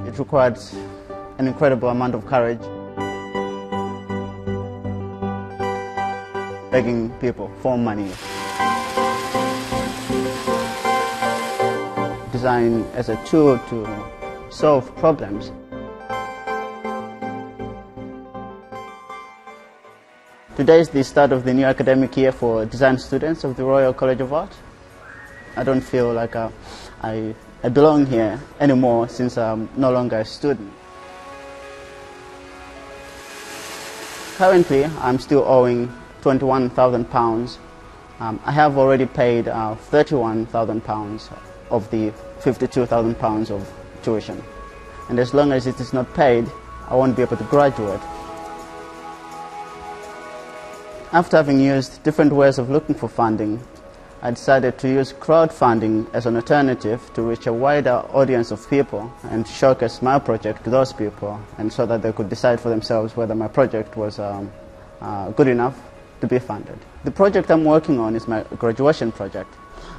It required an incredible amount of courage. Begging people for money. Design as a tool to solve problems. Today is the start of the new academic year for design students of the Royal College of Art. I don't feel like I belong here anymore since I'm no longer a student. Currently, I'm still owing £21,000. I have already paid £31,000 of the £52,000 of tuition. And as long as it is not paid, I won't be able to graduate. After having used different ways of looking for funding, I decided to use crowdfunding as an alternative to reach a wider audience of people and showcase my project to those people, and so that they could decide for themselves whether my project was good enough to be funded. The project I'm working on is my graduation project.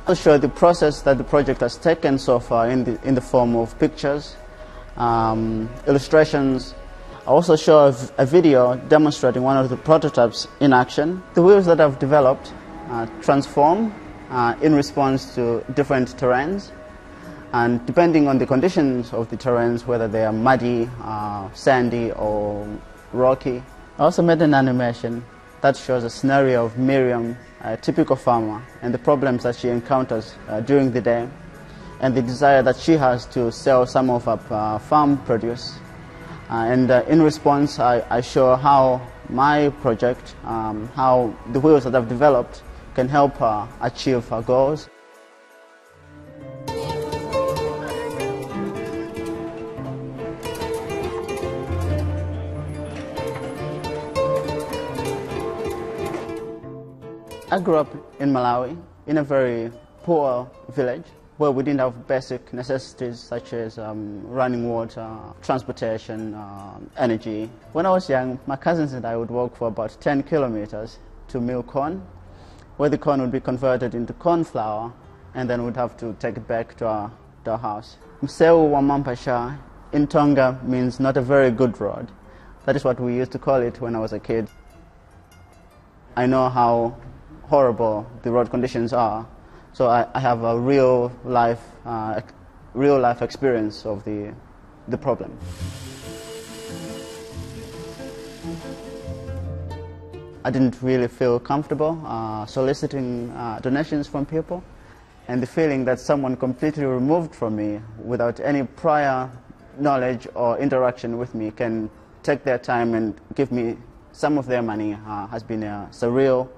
I'll show the process that the project has taken so far in the form of pictures, illustrations. I also show a video demonstrating one of the prototypes in action. The wheels that I've developed transform in response to different terrains, and depending on the conditions of the terrains, whether they are muddy, sandy or rocky. I also made an animation that shows a scenario of Miriam, a typical farmer, and the problems that she encounters during the day, and the desire that she has to sell some of her farm produce. In response, I show how my project, how the wheels that I've developed can help her achieve her goals. I grew up in Malawi, in a very poor village, where we didn't have basic necessities such as running water, transportation, energy. When I was young, my cousins and I would walk for about 10 kilometers to mill corn, where the corn would be converted into corn flour, and then we'd have to take it back to our house. Mseu wa Mampasha in Tonga means not a very good road. That is what we used to call it when I was a kid. I know how horrible the road conditions are, so I have a real life experience of the problem. I didn't really feel comfortable soliciting donations from people, and the feeling that someone completely removed from me without any prior knowledge or interaction with me can take their time and give me some of their money has been a surreal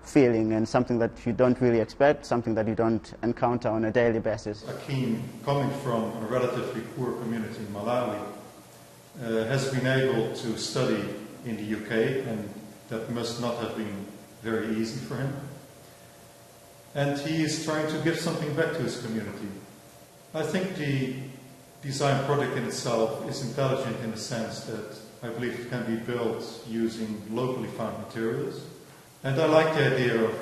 feeling, and something that you don't really expect, something that you don't encounter on a daily basis. Ackeem, coming from a relatively poor community in Malawi, has been able to study in the UK, and that must not have been very easy for him. And he is trying to give something back to his community. I think the design project in itself is intelligent in the sense that I believe it can be built using locally found materials. And I like the idea of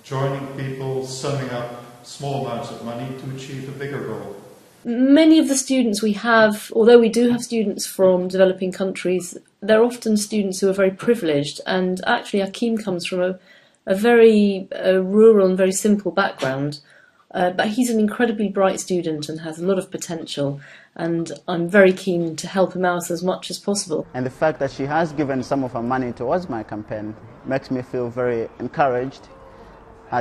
joining people, summing up small amounts of money to achieve a bigger goal. Many of the students we have, although we do have students from developing countries, they're often students who are very privileged, and actually Ackeem comes from a very rural and very simple background, but he's an incredibly bright student and has a lot of potential, and I'm very keen to help him out as much as possible. And the fact that she has given some of her money towards my campaign makes me feel very encouraged.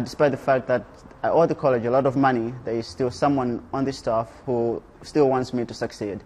Despite the fact that I owe the college a lot of money, there is still someone on the staff who still wants me to succeed.